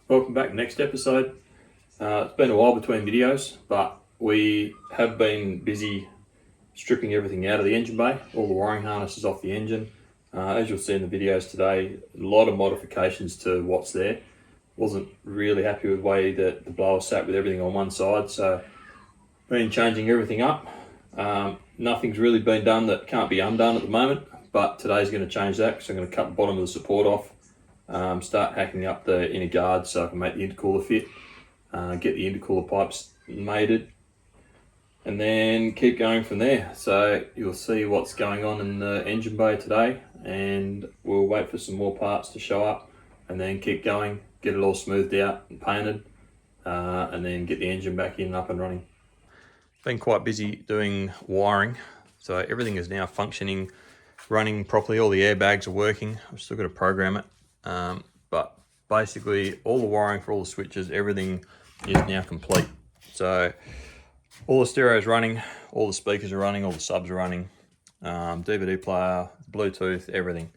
Welcome back. Next episode. It's been a while between videos, but we have been busy stripping everything out of the engine bay, all the wiring harnesses off the engine. As you'll see in the videos today, a lot of modifications to what's there. Wasn't really happy with the way that the blower sat with everything on one side, so been changing everything up. Nothing's really been done that can't be undone at the moment, but today's going to change that because I'm going to cut the bottom of the support off. Start hacking up the inner guard so I can make the intercooler fit, get the intercooler pipes mated, and then keep going from there. So you'll see what's going on in the engine bay today, and we'll wait for some more parts to show up and then keep going, get it all smoothed out and painted, and then get the engine back in and up and running. Been quite busy doing wiring, so everything is now functioning, running properly. All the airbags are working. I've still got to program it. But basically all the wiring for all the switches, everything is now complete. So all the stereo is running, all the speakers are running, all the subs are running, DVD player, Bluetooth, everything.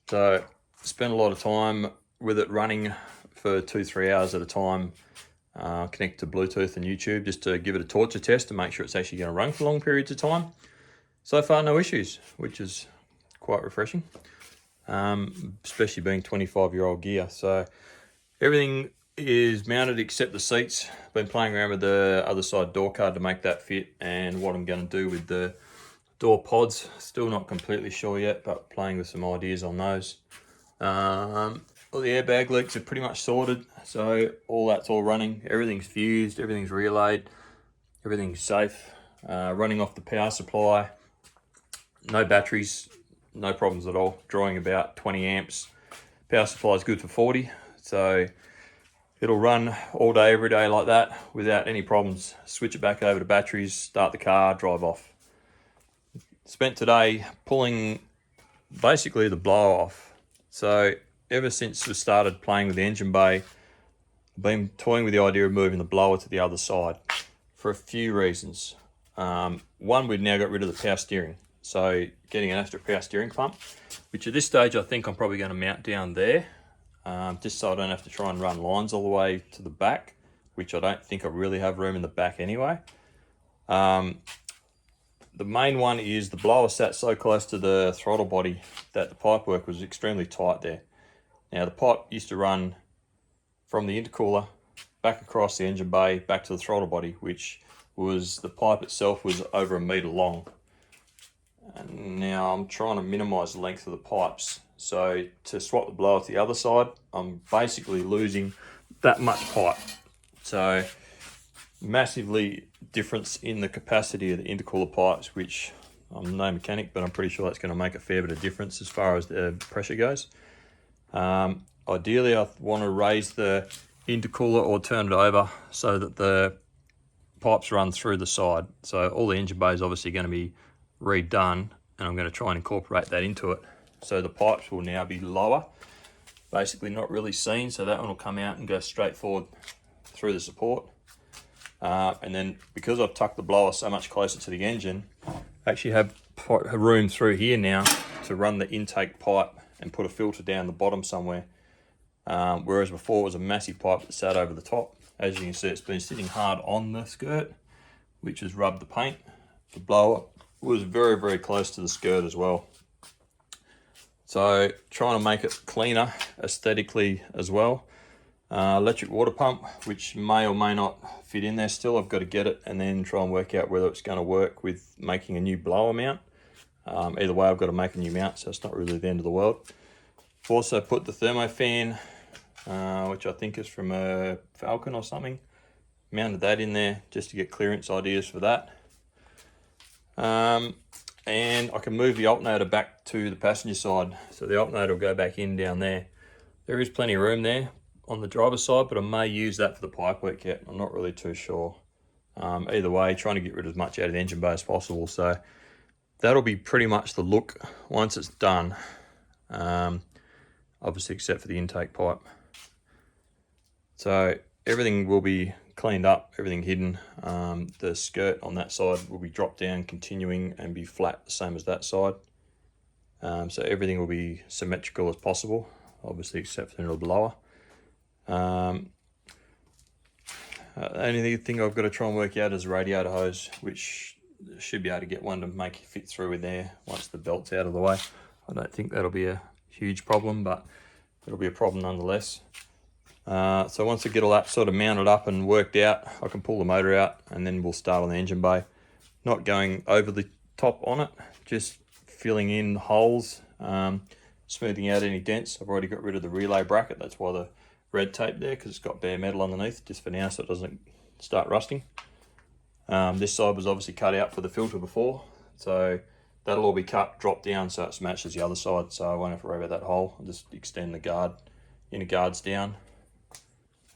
So spent a lot of time with it running for 2-3 hours at a time, connect to Bluetooth and YouTube just to give it a torture test to make sure it's actually going to run for long periods of time. So far no issues, which is quite refreshing. Especially being 25-year-old gear. So everything is mounted except the seats. Been playing around with the other side door card to make that fit, and what I'm going to do with the door pods, still not completely sure yet, but playing with some ideas on those. All the airbag leaks are pretty much sorted, so all that's all running. Everything's fused, everything's relayed, everything's safe. Running off the power supply, no batteries. No problems at all, drawing about 20 amps. Power supply is good for 40, so it'll run all day, every day like that without any problems. Switch it back over to batteries, start the car, drive off. Spent today pulling basically the blower off. So ever since we started playing with the engine bay, I've been toying with the idea of moving the blower to the other side for a few reasons. One, we've now got rid of the power steering. So getting an extra power steering pump, which at this stage I think I'm probably going to mount down there, just so I don't have to try and run lines all the way to the back, which I don't think I really have room in the back anyway. The main one is the blower sat so close to the throttle body that the pipework was extremely tight there. Now the pipe used to run from the intercooler back across the engine bay back to the throttle body, which was, the pipe itself was over 1 meter long. And now I'm trying to minimize the length of the pipes. So to swap the blower to the other side, I'm basically losing that much pipe. So massively difference in the capacity of the intercooler pipes, which I'm no mechanic, but I'm pretty sure that's going to make a fair bit of difference as far as the pressure goes. Ideally, I want to raise the intercooler or turn it over so that the pipes run through the side. So all the engine bay is obviously going to be redone, and I'm going to try and incorporate that into it. So the pipes will now be lower, basically not really seen, so that one will come out and go straight forward through the support. And then because I've tucked the blower so much closer to the engine, I actually have room through here now to run the intake pipe and put a filter down the bottom somewhere. Whereas before it was a massive pipe that sat over the top. As you can see, it's been sitting hard on the skirt, which has rubbed the paint. The blower was very, very close to the skirt as well. So trying to make it cleaner aesthetically as well. Electric water pump, which may or may not fit in there still. I've got to get it and then try and work out whether it's going to work with making a new blower mount. Either way, I've got to make a new mount, so it's not really the end of the world. I've also put the thermofan, which I think is from a Falcon or something. Mounted that in there just to get clearance ideas for that. And I can move the alternator back to the passenger side, so the alternator will go back in down there. There is plenty of room there on the driver's side, but I may use that for the pipework yet. I'm not really too sure. Either way, trying to get rid of as much out of the engine bay as possible. So that'll be pretty much the look once it's done, obviously except for the intake pipe. So everything will be cleaned up, everything hidden. The skirt on that side will be dropped down, continuing and be flat, the same as that side. So everything will be symmetrical as possible, obviously except for the blower. Only thing I've got to try and work out is radiator hose, which should be able to get one to make it fit through in there once the belt's out of the way. I don't think that'll be a huge problem, but it'll be a problem nonetheless. So once I get all that sort of mounted up and worked out, I can pull the motor out and then we'll start on the engine bay. Not going over the top on it, just filling in holes, smoothing out any dents. I've already got rid of the relay bracket, that's why the red tape there, because it's got bare metal underneath just for now so it doesn't start rusting. This side was obviously cut out for the filter before, so that'll all be cut, dropped down so it matches the other side, so I won't have to worry about that hole. I'll just extend the inner guards down.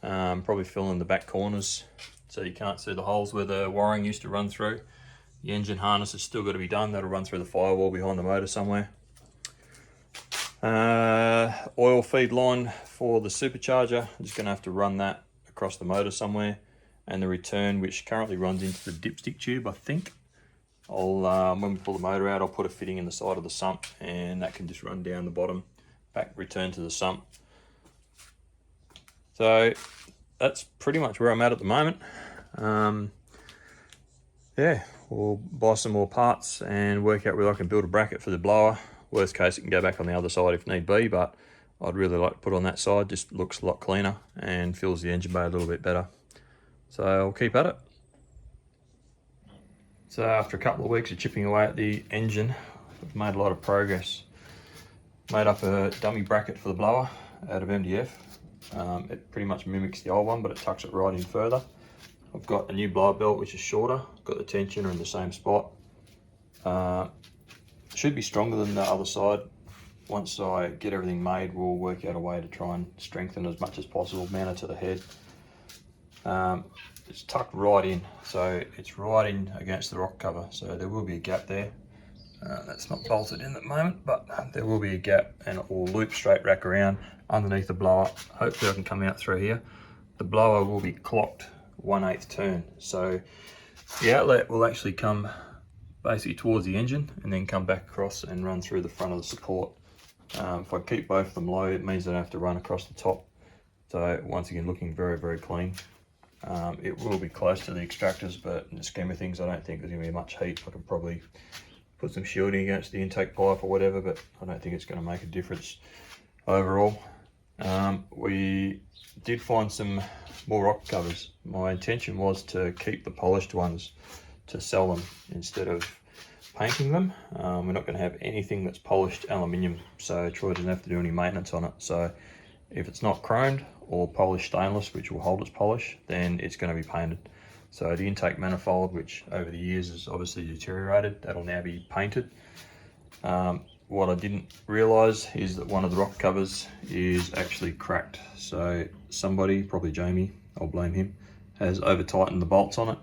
Probably fill in the back corners so you can't see the holes where the wiring used to run through. The engine harness has still got to be done, that'll run through the firewall behind the motor somewhere. Oil feed line for the supercharger, I'm just going to have to run that across the motor somewhere, and the return, which currently runs into the dipstick tube, I think. When we pull the motor out, I'll put a fitting in the side of the sump, and that can just run down the bottom, back return to the sump. So that's pretty much where I'm at the moment. Yeah, we'll buy some more parts and work out whether I can build a bracket for the blower. Worst case, it can go back on the other side if need be, but I'd really like to put on that side. Just looks a lot cleaner and fills the engine bay a little bit better. So I'll keep at it. So after a couple of weeks of chipping away at the engine, I've made a lot of progress. Made up a dummy bracket for the blower out of MDF. It pretty much mimics the old one, but it tucks it right in further. I've got a new blower belt which is shorter. I've got the tensioner in the same spot. Should be stronger than the other side. Once I get everything made, we'll work out a way to try and strengthen as much as possible, mount it to the head. It's tucked right in, so it's right in against the rock cover, so there will be a gap there. That's not bolted in at the moment, but there will be a gap, and it will loop straight back around underneath the blower. Hopefully I can come out through here. The blower will be clocked 1/8 turn, so the outlet will actually come basically towards the engine and then come back across and run through the front of the support. If I keep both of them low, it means I don't have to run across the top. So once again, looking very, very clean. It will be close to the extractors, but in the scheme of things, I don't think there's going to be much heat. I can probably put some shielding against the intake pipe or whatever, but I don't think it's going to make a difference overall. We did find some more rock covers. My intention was to keep the polished ones to sell them instead of painting them. We're not going to have anything that's polished aluminium, so Troy doesn't have to do any maintenance on it. So if it's not chromed or polished stainless, which will hold its polish, then it's going to be painted. So the intake manifold, which over the years has obviously deteriorated, that'll now be painted. What I didn't realise is that one of the rock covers is actually cracked. So somebody, probably Jamie, I'll blame him, has over tightened the bolts on it.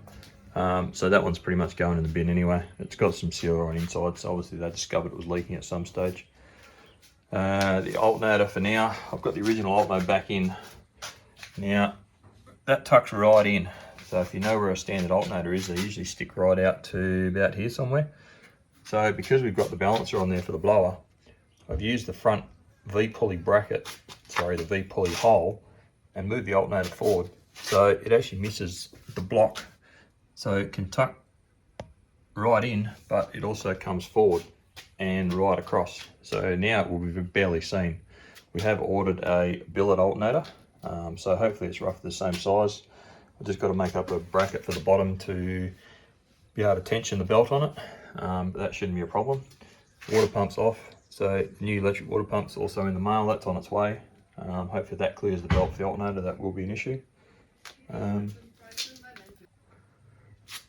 So that one's pretty much going in the bin anyway. It's got some sealer on inside, so obviously they discovered it was leaking at some stage. The alternator for now, I've got the original alt mode back in. Now, that tucks right in. So if you know where a standard alternator is, they usually stick right out to about here somewhere. So because we've got the balancer on there for the blower, I've used the front V-pulley bracket, sorry, the V-pulley hole, and moved the alternator forward. So it actually misses the block. So it can tuck right in, but it also comes forward and right across. So now it will be barely seen. We have ordered a billet alternator, so hopefully it's roughly the same size. I've just got to make up a bracket for the bottom to be able to tension the belt on it, but that shouldn't be a problem. Water pump's off, so new electric water pump's also in the mail, that's on its way. Hopefully that clears the belt for the alternator, that will be an issue.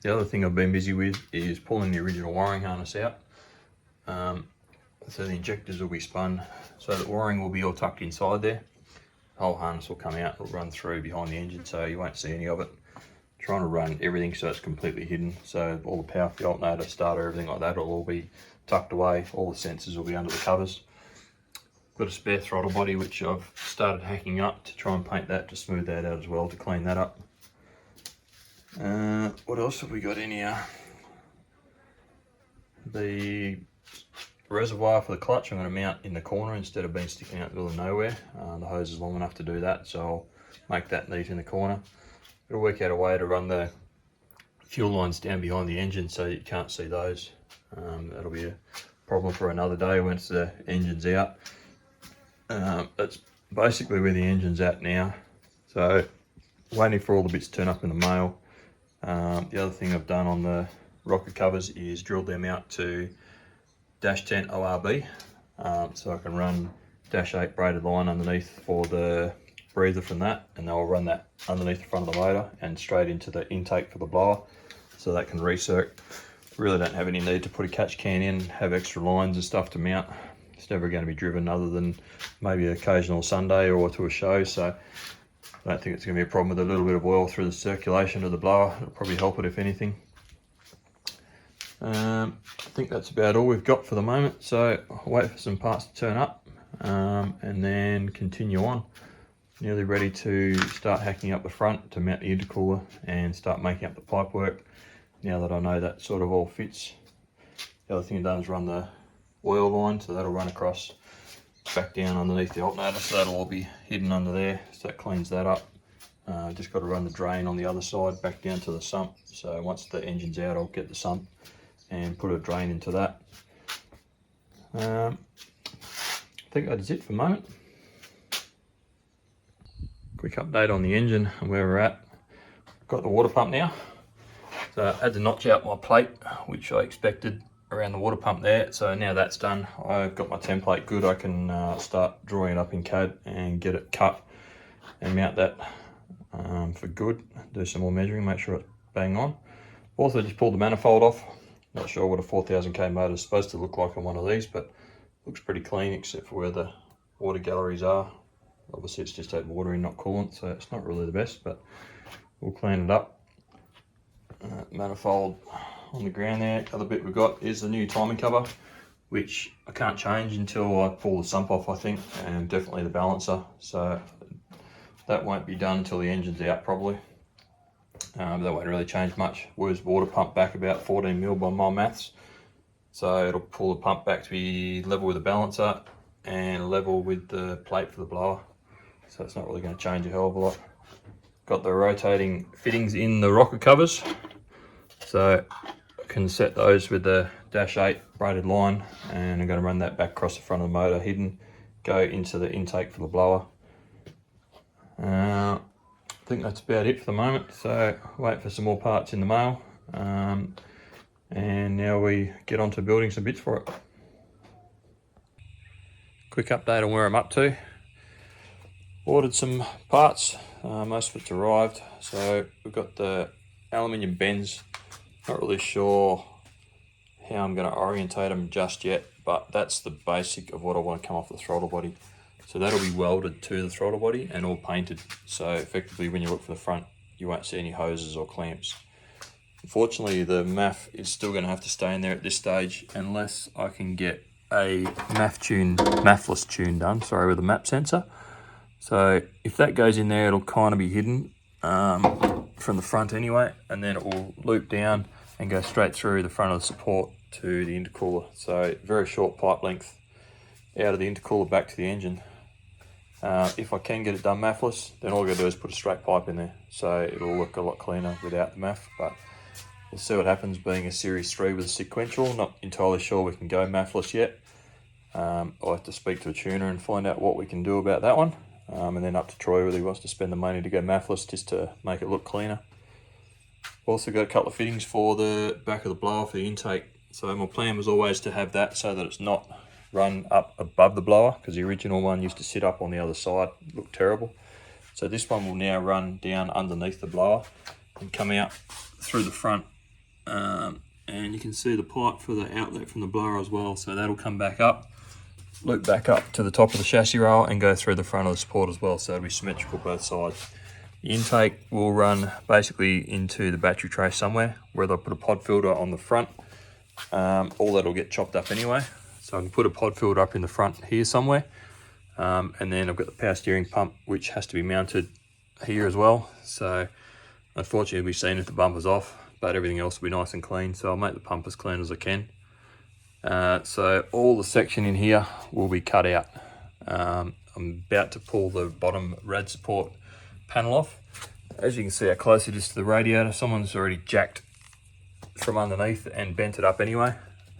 The other thing I've been busy with is pulling the original wiring harness out. So the injectors will be spun, so the wiring will be all tucked inside there. The whole harness will come out, it'll run through behind the engine, so you won't see any of it. Trying to run everything so it's completely hidden, so all the power for the alternator, starter, everything like that will all be tucked away. All the sensors will be under the covers. Got a spare throttle body which I've started hacking up to try and paint that, to smooth that out as well, to clean that up. What else have we got in here? The reservoir for the clutch I'm going to mount in the corner instead of being sticking out in the middle of nowhere. The hose is long enough to do that, so I'll make that neat in the corner. It'll work out a way to run the fuel lines down behind the engine so you can't see those. That'll be a problem for another day once the engine's out. That's basically where the engine's at now. So waiting for all the bits to turn up in the mail. The other thing I've done on the rocker covers is drilled them out to -10 ORB, so I can run -8 braided line underneath for the breather from that, and then I'll run that underneath the front of the motor and straight into the intake for the blower, so that can recirc. Really don't have any need to put a catch can in, have extra lines and stuff to mount. It's never going to be driven other than maybe an occasional Sunday or to a show, so I don't think it's going to be a problem with a little bit of oil through the circulation of the blower. It'll probably help it if anything. I think that's about all we've got for the moment, so I'll wait for some parts to turn up and then continue on. Nearly ready to start hacking up the front to mount the intercooler and start making up the pipe work now that I know that sort of all fits. The other thing I've done is run the oil line, so that'll run across back down underneath the alternator, so that'll all be hidden under there, so that cleans that up. Just got to run the drain on the other side back down to the sump, so once the engine's out I'll get the sump and put a drain into that. I think that is it for the moment. Quick update on the engine and where we're at. Got the water pump now, so I had to notch out my plate, which I expected around the water pump there, so now that's done. I've got my template good. I can start drawing it up in CAD and get it cut and mount that for good. Do some more measuring, make sure it's bang on. Also just pulled the manifold off. Not sure what a 4000k motor is supposed to look like on one of these, but looks pretty clean except for where the water galleries are. Obviously it's just had water in, not coolant, so it's not really the best, but we'll clean it up. Manifold on the ground there. Other bit we've got is the new timing cover, which I can't change until I pull the sump off, I think, and definitely the balancer, so that won't be done until the engine's out probably. That won't really change much. Where's water pump back about 14 mil by my maths, so it'll pull the pump back to be level with the balancer and level with the plate for the blower, so it's not really going to change a hell of a lot. Got the rotating fittings in the rocker covers, so I can set those with the -8 braided line, and I'm going to run that back across the front of the motor hidden, go into the intake for the blower. I think that's about it for the moment, so wait for some more parts in the mail, and now we get on to building some bits for it. Quick update on where I'm up to. Ordered some parts, most of it's arrived, so we've got the aluminium bends. Not really sure how I'm going to orientate them just yet, but that's the basic of what I want to come off the throttle body. So that'll be welded to the throttle body and all painted, so effectively when you look for the front you won't see any hoses or clamps. Unfortunately the MAF is still going to have to stay in there at this stage unless I can get a MAFless tune done, with a map sensor. So if that goes in there it'll kind of be hidden from the front anyway, and then it will loop down and go straight through the front of the support to the intercooler. So very short pipe length out of the intercooler back to the engine. If I can get it done MAFless, then all I gotta do is put a straight pipe in there, so it'll look a lot cleaner without the MAF, but we'll see what happens. Being a Series 3 with a sequential, not entirely sure we can go MAFless yet. I'll have to speak to a tuner and find out what we can do about that one, and then up to Troy whether he wants to spend the money to go MAFless just to make it look cleaner. Also got a couple of fittings for the back of the blower for the intake, so my plan was always to have that so that it's not run up above the blower, because the original one used to sit up on the other side, looked terrible. So this one will now run down underneath the blower and come out through the front, and you can see the pipe for the outlet from the blower as well, so that'll come back up, loop back up to the top of the chassis rail and go through the front of the support as well, so it'll be symmetrical both sides. The intake will run basically into the battery tray somewhere, where they'll put a pod filter on the front. All that'll get chopped up anyway, so I can put a pod filter up in the front here somewhere, and then I've got the power steering pump which has to be mounted here as well. So unfortunately we'll be seen if the bumper's off, but everything else will be nice and clean, so I'll make the pump as clean as I can. So all the section in here will be cut out. I'm about to pull the bottom rad support panel off. As you can see how close it is to the radiator, someone's already jacked from underneath and bent it up anyway.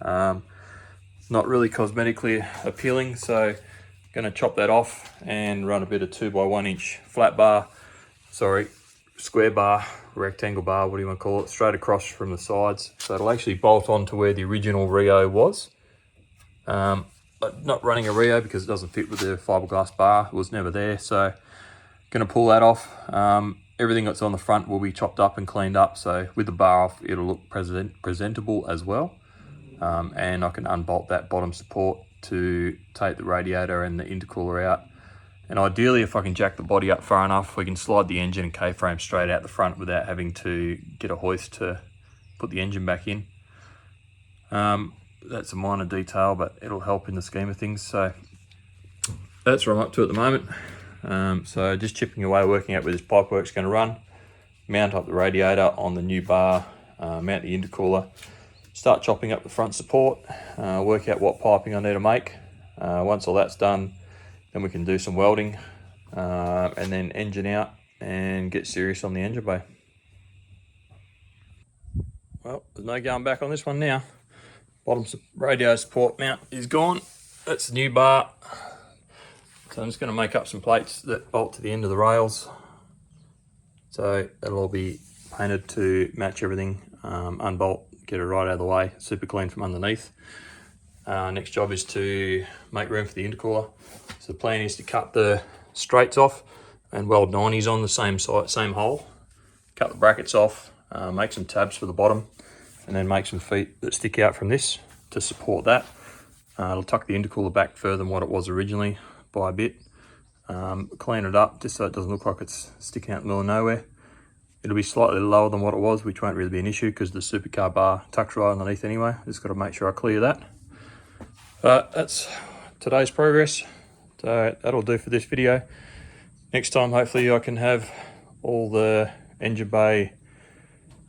Not really cosmetically appealing, so going to chop that off and run a bit of 2x1 inch flat bar, square bar, rectangle bar, what do you want to call it, straight across from the sides. So it'll actually bolt on to where the original Rio was. But not running a Rio because it doesn't fit with the fiberglass bar, it was never there, so going to pull that off. Everything that's on the front will be chopped up and cleaned up, so with the bar off it'll look presentable as well. And I can unbolt that bottom support to take the radiator and the intercooler out. And ideally, if I can jack the body up far enough, we can slide the engine and K-frame straight out the front without having to get a hoist to put the engine back in. That's a minor detail, but it'll help in the scheme of things. So that's what I'm up to at the moment. So just chipping away, working out where this pipework's going to run, mount up the radiator on the new bar, mount the intercooler, start chopping up the front support, work out what piping I need to make. Once all that's done, then we can do some welding, and then engine out and get serious on the engine bay. Well, there's no going back on this one now. Bottom radiator support mount is gone. That's the new bar. So I'm just going to make up some plates that bolt to the end of the rails. So that'll all be painted to match everything. Unbolt, get it right out of the way, super clean from underneath. Next job is to make room for the intercooler. So the plan is to cut the straights off and weld 90s on the same side, same hole. Cut the brackets off, make some tabs for the bottom, and then make some feet that stick out from this to support that. It'll tuck the intercooler back further than what it was originally by a bit. Clean it up just so it doesn't look like it's sticking out in the middle of nowhere. It'll be slightly lower than what it was, which won't really be an issue because the supercar bar tucks right underneath anyway. Just got to make sure I clear that. That's today's progress. So that'll do for this video. Next time, hopefully I can have all the engine bay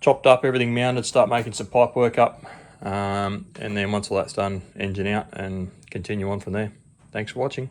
chopped up, everything mounted, start making some pipe work up. And then once all that's done, engine out and continue on from there. Thanks for watching.